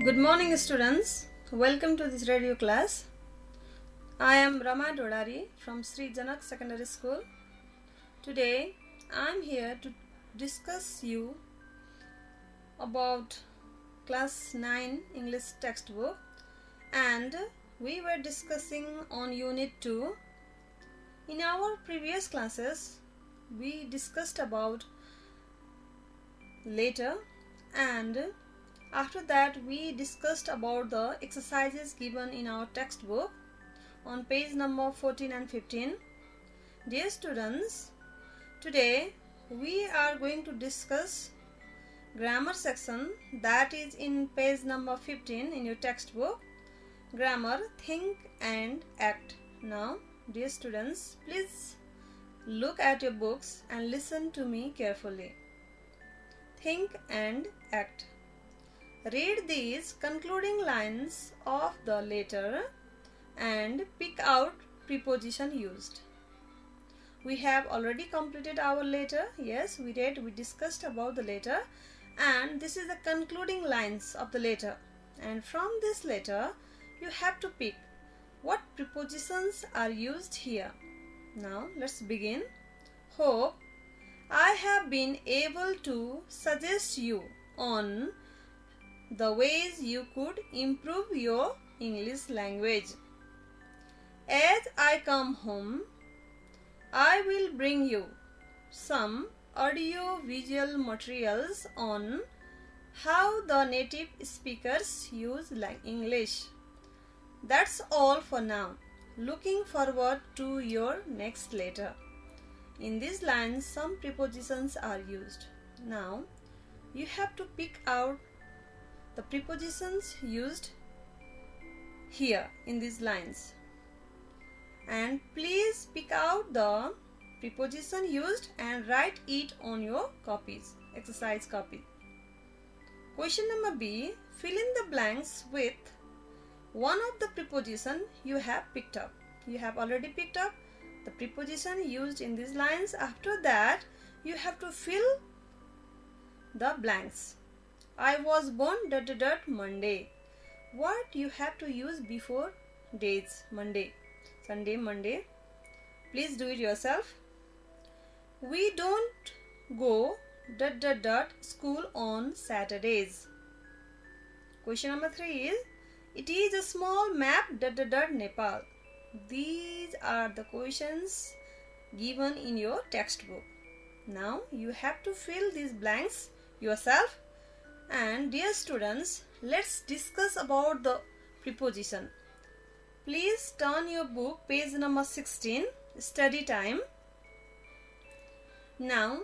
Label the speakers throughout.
Speaker 1: Good morning, students. Welcome to this radio class. I am Rama Dhodari from Sri Janak Secondary School. Today, I am here to discuss you about class 9 English textbook, and we were discussing on unit 2. In our previous classes, we discussed about letter, and after that we discussed about the exercises given in our textbook on page number 14 and 15. Dear students, today we are going to discuss grammar section, that is in page number 15 in your textbook. Grammar, think and act. Now, dear students, please look at your books and listen to me carefully. Think and act. Read these concluding lines of the letter and pick out preposition used. We have already completed our letter. Yes, we discussed about the letter, and this is the concluding lines of the letter. And from this letter, you have to pick what prepositions are used here. Now, let's begin. Hope I have been able to suggest you on the ways you could improve your English language. As I come home, I will bring you some audio-visual materials on how the native speakers use English. That's all for now. Looking forward to your next letter. In these lines, some prepositions are used. Now, you have to pick out the prepositions used here in these lines, and please pick out the preposition used and write it on your copies, exercise copy. Question number B, fill in the blanks with one of the preposition you have picked up. You have already picked up the preposition used in these lines. After that, you have to fill the blanks. I was born ... Monday. What you have to use before days? Monday, Sunday, Monday. Please do it yourself. We don't go ... school on Saturdays. Question number 3 is, it is a small map ... Nepal. These are the questions given in your textbook. Now you have to fill these blanks yourself. And dear students, let's discuss about the preposition. Please turn your book, page number 16, study time. Now,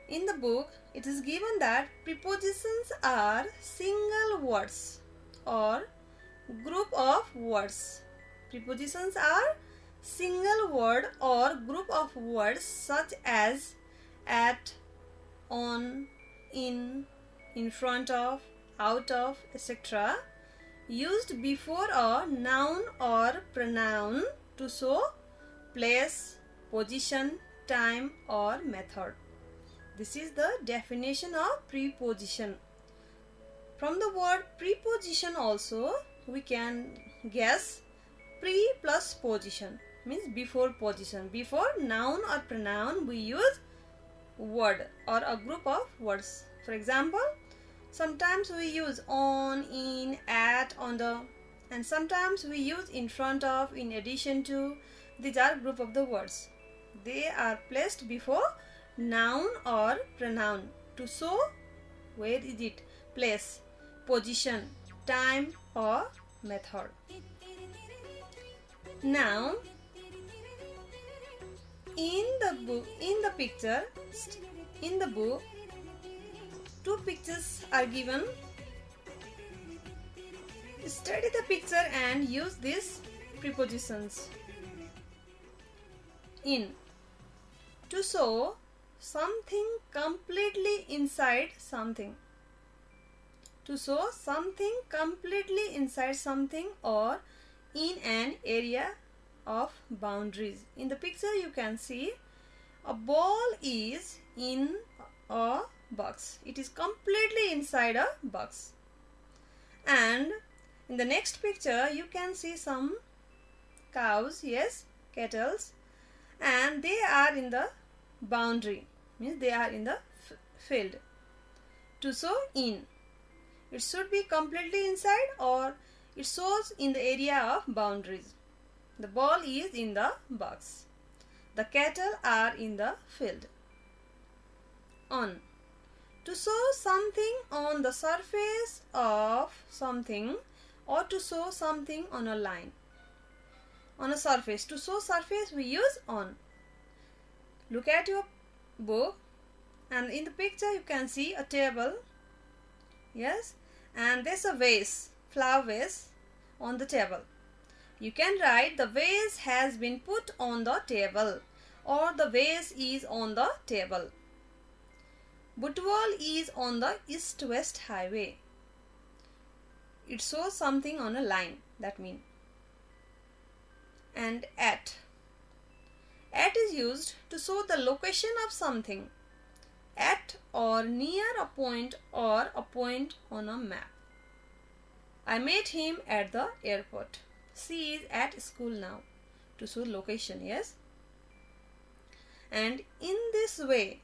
Speaker 1: in the book, it is given that prepositions are single words or group of words. Prepositions are single word or group of words such as at, on, in front of, out of, etc., used before a noun or pronoun to show place, position, time or method. This is the definition of preposition. From the word preposition also we can guess pre plus position, means before position. Before noun or pronoun we use word or a group of words. For example, sometimes we use on, in, at, on the, and sometimes we use in front of, in addition to. These are group of the words. They are placed before noun or pronoun to show where is it, place, position, time or method. Now, in the book, two pictures are given. Study the picture and use these prepositions. In, to show something completely inside something. To show something completely inside something or in an area of boundaries. In the picture you can see a ball is in a box. It is completely inside a box. And in the next picture you can see some cows, yes, kettles, and they are in the boundary, means they are in the field. To sow in, it should be completely inside or it shows in the area of boundaries. The ball is in the box. The cattle are in the field. On, to show something on the surface of something or to show something on a line. On a surface, to show surface we use on. Look at your book and in the picture you can see a table, yes, and there's a vase, flower vase on the table. You can write the vase has been put on the table or the vase is on the table. Butwal is on the east-west highway. It shows something on a line, that means. And at. At is used to show the location of something. At or near a point or a point on a map. I met him at the airport. She is at school now. To show location, yes. And in this way,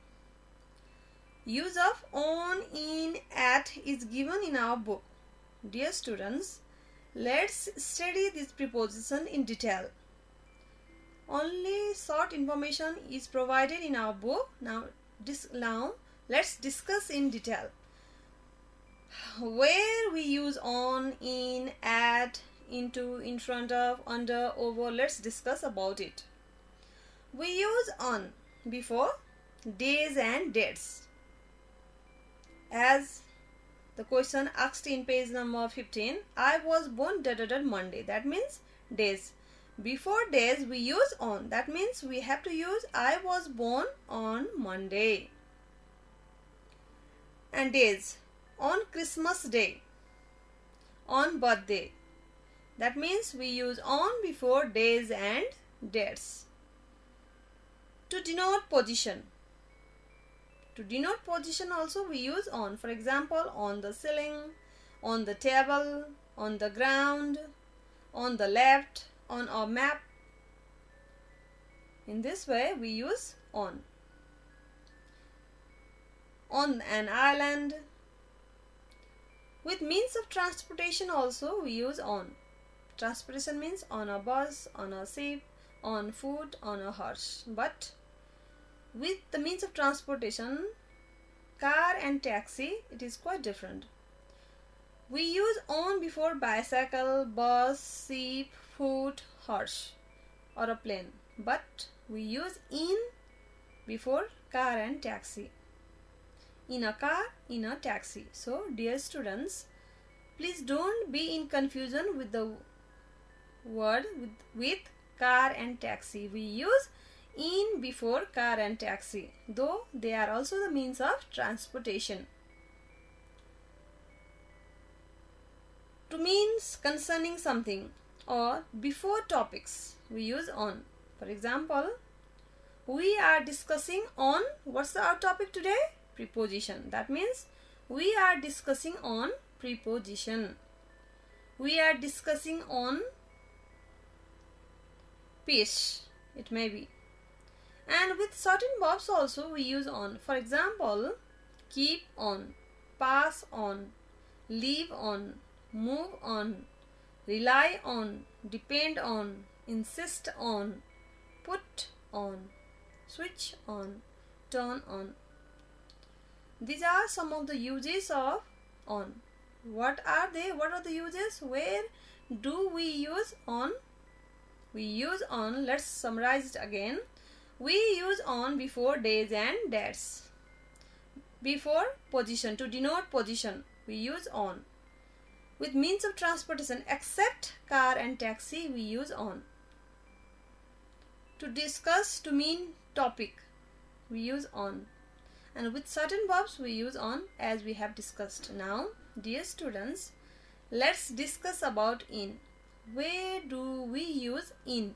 Speaker 1: use of on, in, at is given in our book. Dear students, let's study this preposition in detail. Only short information is provided in our book. Now let's discuss in detail. Where we use on, in, at, into, in front of, under, over, let's discuss about it. We use on before days and dates. As the question asked in page number 15, I was born Monday. That means days. Before days we use on. That means we have to use I was born on Monday. And days. On Christmas Day. On birthday. That means we use on before days and dates. To denote position. To denote position also we use on. For example, on the ceiling, on the table, on the ground, on the left, on our map. In this way we use on. On an island. With means of transportation also we use on. Transportation means on a bus, on a ship, on foot, on a horse. But with the means of transportation, car and taxi, it is quite different. We use on before bicycle, bus, ship, foot, horse or a plane. But we use in before car and taxi. In a car, in a taxi. So dear students, please don't be in confusion with the word with car and taxi. We use in before car and taxi, though they are also the means of transportation. To means concerning something or before topics, we use on. For example, we are discussing on, what's our topic today? Preposition. That means we are discussing on preposition. We are discussing on fish, it may be. And with certain verbs also we use on. For example, keep on, pass on, live on, move on, rely on, depend on, insist on, put on, switch on, turn on. These are some of the uses of on. What are they? What are the uses? Where do we use on? We use on, let's summarize it again. We use on before days and dates. Before position, to denote position, we use on. With means of transportation, except car and taxi, we use on. To discuss, to mean topic, we use on. And with certain verbs, we use on as we have discussed. Now, dear students, let's discuss about in. Where do we use in?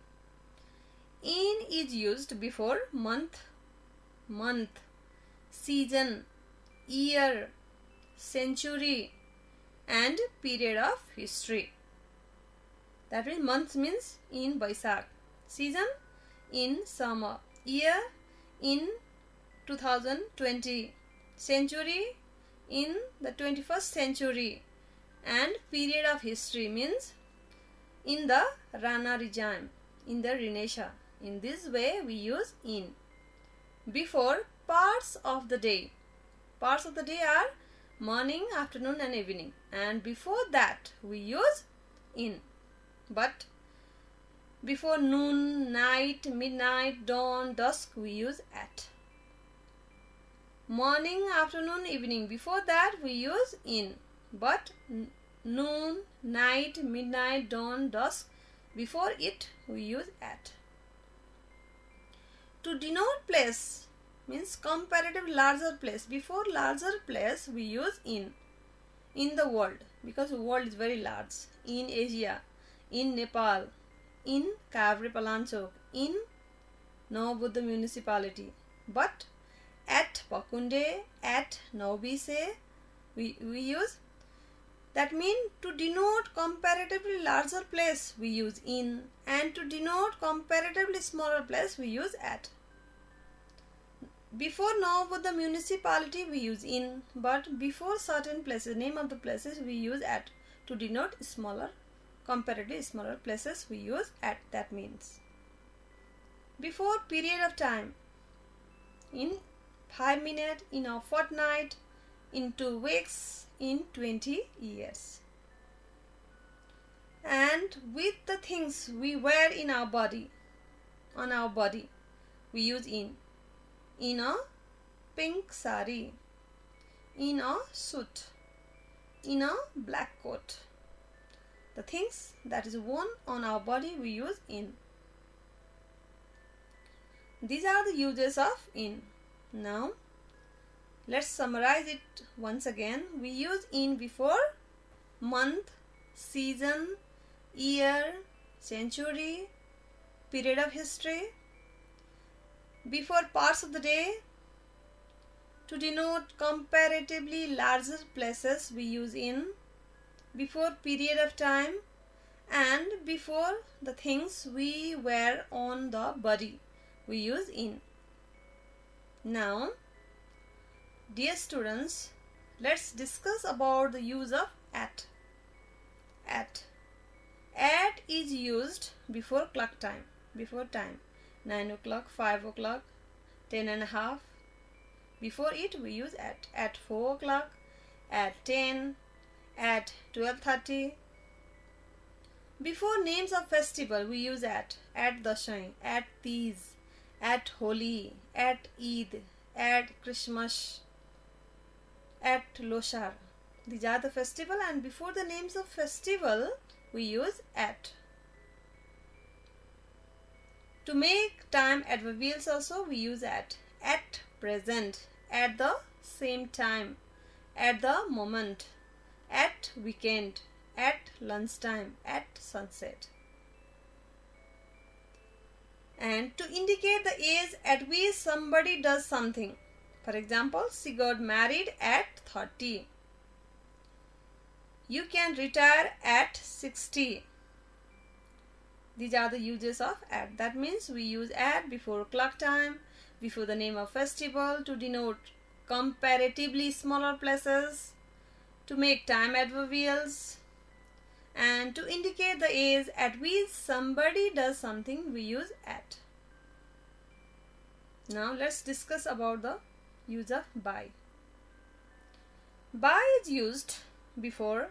Speaker 1: In is used before month, season, year, century, and period of history. That means month means in Baisakh, season in summer, year in 2020, century in the 21st century, and period of history means in the Rana regime, in the Renaissance. In this way we use in. Before, parts of the day. Parts of the day are morning, afternoon and evening, and before that we use in. But before noon, night, midnight, dawn, dusk we use at. Morning, afternoon, evening, before that we use in. But noon, night, midnight, dawn, dusk, before it we use at. To denote place means comparative larger place. Before larger place we use in the world, because the world is very large. In Asia, in Nepal, in Kavri Palanchok, in Navabuddha municipality. But at Pakunde, at Naubise we use. That means to denote comparatively larger place we use in, and to denote comparatively smaller place we use at. Before Navabuddha municipality we use in, but before certain places, name of the places, we use at. To denote smaller, comparatively smaller places we use at. That means before period of time, in 5 minutes, in a fortnight, in 2 weeks, in 20 years. And with the things we wear in our body, on our body, we use in. In a pink sari, in a suit, in a black coat. The things that is worn on our body we use in. These are the uses of in. Now let's summarize it once again. We use in before month, season, year, century, period of history. Before parts of the day. To denote comparatively larger places we use in. Before period of time, and before the things we wear on the body we use in. Now dear students, let's discuss about the use of at. At is used before clock time, before time. 9 o'clock, 5 o'clock, 10 and a half. Before it we use at 4 o'clock, at 10, at 12:30. Before names of festival we use at Dashai, at Teej, at Holi, at Eid, at Christmas, at Loshar. These are the festival, and before the names of festival we use at. To make time adverbials also we use at present, at the same time, at the moment, at weekend, at lunchtime, at sunset. And to indicate the age at which somebody does something. For example, she got married at 30. You can retire at 60. These are the uses of at. That means we use at before clock time, before the name of festival, to denote comparatively smaller places, to make time adverbials, and to indicate the age at which somebody does something we use at. Now let's discuss about the use of by. By is used before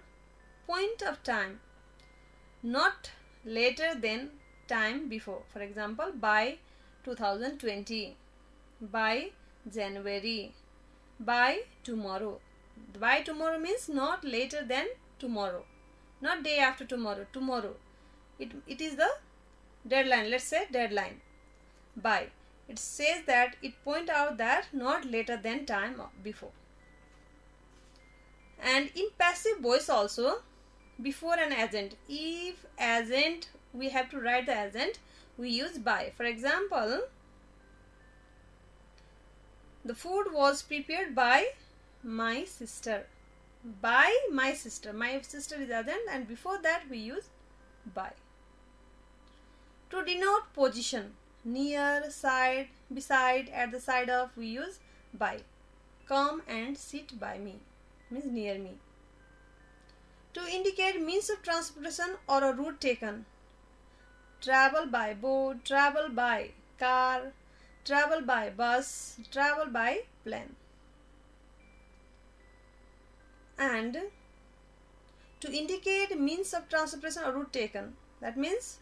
Speaker 1: point of time, not later than time before. For example, by 2020, by January, by tomorrow. By tomorrow means not later than tomorrow, not day after tomorrow, tomorrow. It is the deadline, let's say deadline. By, it says that, it point out that not later than time before. And in passive voice also, before an agent, if agent, we have to write the agent, we use by. For example, the food was prepared by my sister. By my sister. My sister is adjunct, and before that we use by. To denote position, near, side, beside, at the side of, we use by. Come and sit by me means near me. To indicate means of transportation or a route taken, travel by boat, travel by car, travel by bus, travel by plane. And to indicate means of transportation or route taken, that means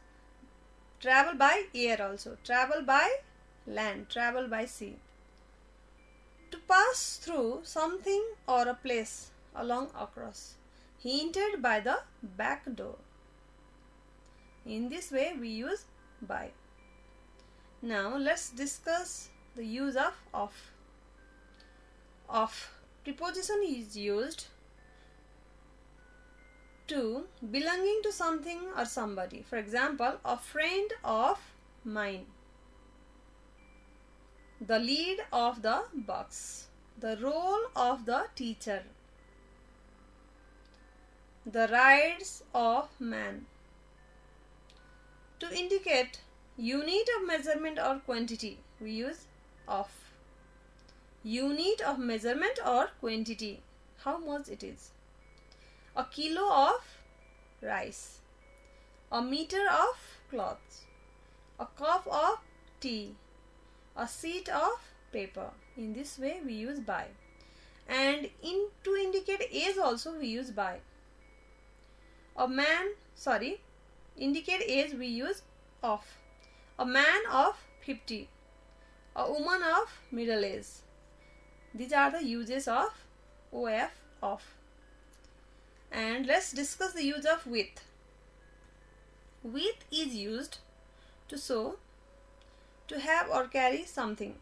Speaker 1: travel by air also, travel by land, travel by sea. To pass through something or a place along across, he entered by the back door. In this way we use by. Now let's discuss the use of of. Of preposition is used to belonging to something or somebody. For example, a friend of mine, the lead of the box, the role of the teacher, the rights of man. To indicate unit of measurement or quantity, we use of. Unit of measurement or quantity, how much it is. A kilo of rice, a meter of cloth, a cup of tea, a sheet of paper. In this way we use by. And to indicate age also we use by. Indicate age we use of. A man of 50, a woman of middle age. These are the uses of of. And let's discuss the use of with. With is used to show, to have or carry something.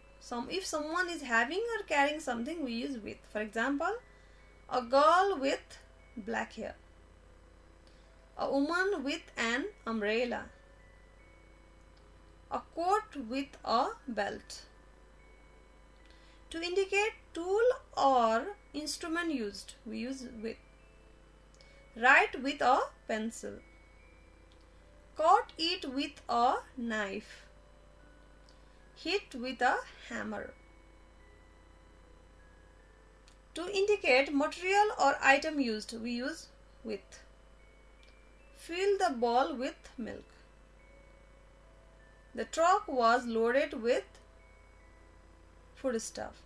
Speaker 1: If someone is having or carrying something, we use with. For example, a girl with black hair, a woman with an umbrella, a coat with a belt. To indicate tool or instrument used, we use with. Write with a pencil, cut it with a knife, hit with a hammer. To indicate material or item used, we use with. Fill the bowl with milk. The truck was loaded with foodstuff.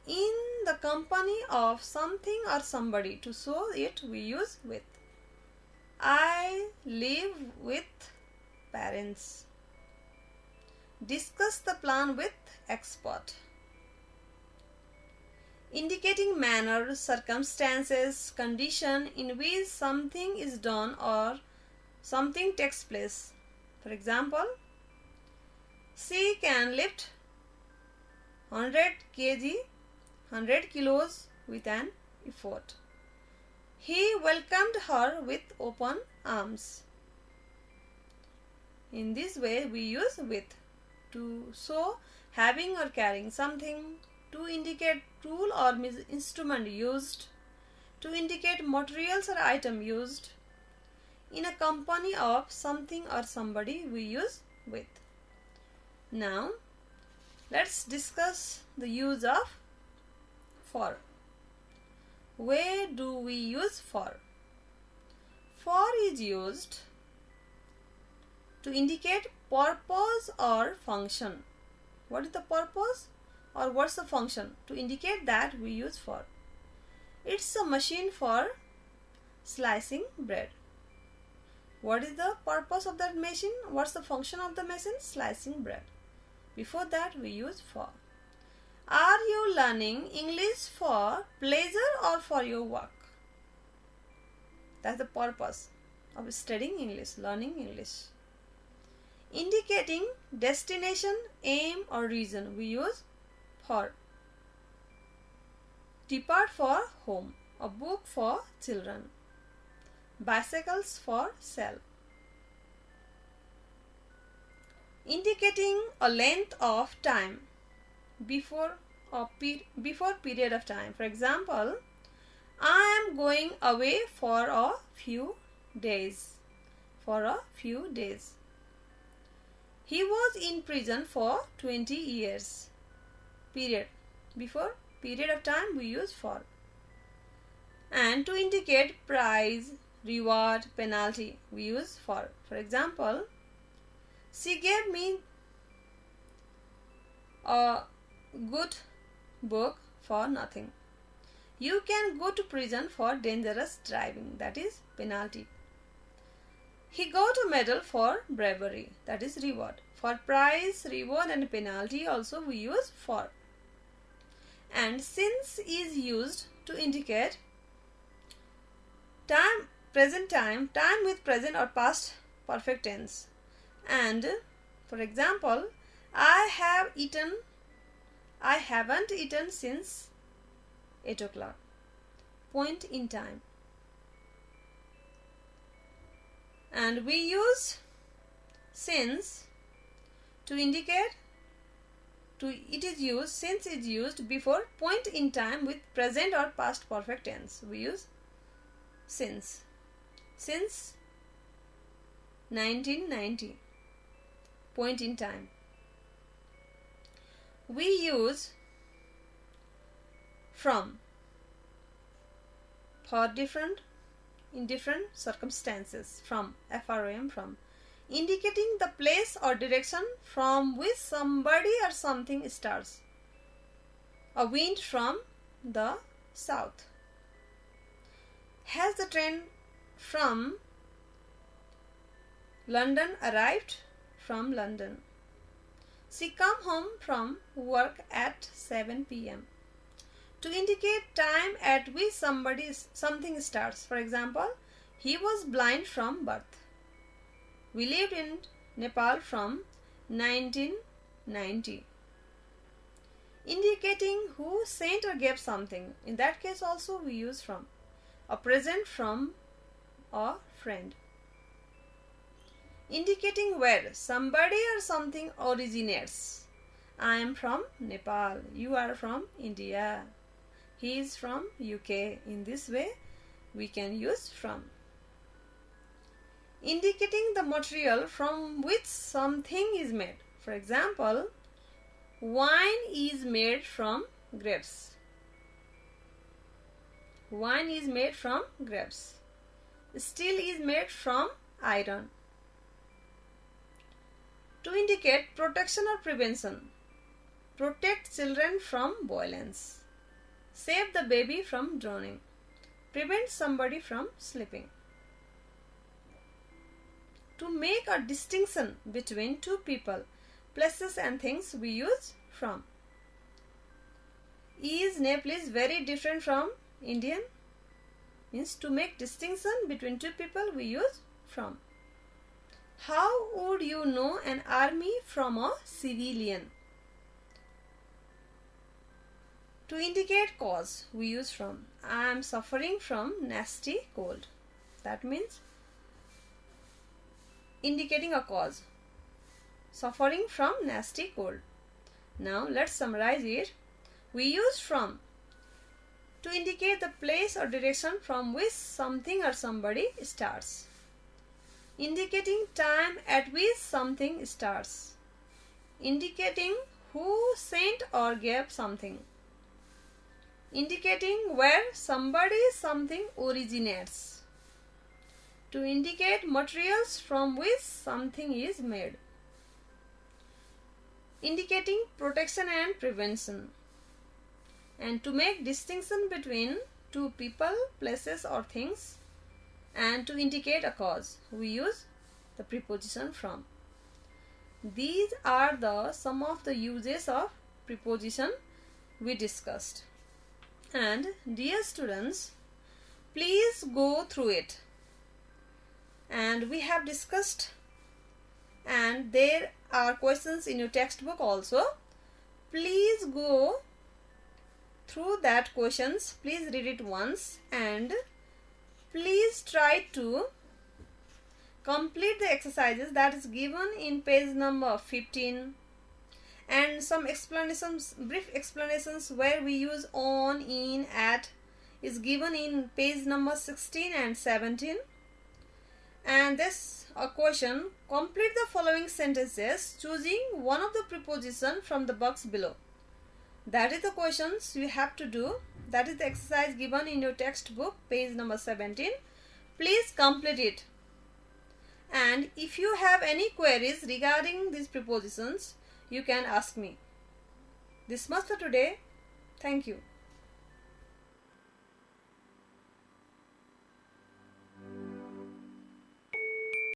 Speaker 1: In the company of something or somebody, to show it we use with. I live with parents. Discuss the plan with expert. Indicating manner, circumstances, condition in which something is done or something takes place. For example, she can lift 100 kilos with an effort. He welcomed her with open arms. In this way we use with to show having or carrying something, to indicate tool or instrument used, to indicate materials or item used. In a company of something or somebody we use with. Now let's discuss the use of for. Where do we use for? For is used to indicate purpose or function. What is the purpose or what's the function? To indicate that we use for. It's a machine for slicing bread. What is the purpose of that machine? What's the function of the machine? Slicing bread. Before that we use for. Are you learning English for pleasure or for your work? That's the purpose of studying English, learning English. Indicating destination, aim or reason, we use for. Depart for home, a book for children, bicycles for sale. Indicating a length of time, before or before period of time. For example, I am going away for a few days. For a few days. He was in prison for 20 years. Period. Before period of time we use for. And to indicate prize, reward, penalty we use for. For example, she gave me a good book for nothing. You can go to prison for dangerous driving. That is penalty. He got a medal for bravery. That is reward. For prize, reward and penalty also we use for. And since is used to indicate time, present time with present or past perfect tense. And for example, I haven't eaten since 8 o'clock. Point in time. And we use since to indicate since is used before point in time with present or past perfect tense. We use since 1990, point in time. We use from for in different circumstances. From, F-R-O-M, from, indicating the place or direction from which somebody or something starts. A wind from the south. Has the train from London arrived? From London. She come home from work at 7 p.m. To indicate time at which something starts. For example, he was blind from birth. We lived in Nepal from 1990. Indicating who sent or gave something. In that case also we use from. A present from a friend. Indicating where somebody or something originates. I am from Nepal. You are from India. He is from UK. In this way we can use from. Indicating the material from which something is made. For example, wine is made from grapes. Wine is made from grapes. Steel is made from iron. To indicate protection or prevention. Protect children from violence. Save the baby from drowning. Prevent somebody from sleeping. To make a distinction between two people, places and things we use from. Is Nepalese very different from Indian? Means to make distinction between two people we use from. How would you know an army from a civilian? To indicate cause we use from. I am suffering from nasty cold. That means indicating a cause. Suffering from nasty cold. Now let's summarize it. We use from to indicate the place or direction from which something or somebody starts. Indicating time at which something starts. Indicating who sent or gave something. Indicating where somebody something originates. To indicate materials from which something is made. Indicating protection and prevention. And to make distinction between two people, places or things. And to indicate a cause, we use the preposition from. These are some of the uses of preposition we discussed. And dear students, please go through it. And we have discussed, and there are questions in your textbook also. Please go through that questions. Please read it once and please try to complete the exercises that is given in page number 15 and some explanations, brief explanations where we use on, in, at is given in page number 16 and 17. And this question, complete the following sentences choosing one of the preposition from the box below. That is the questions you have to do. That is the exercise given in your textbook, page number 17. Please complete it. And if you have any queries regarding these prepositions, you can ask me. This much for today. Thank you.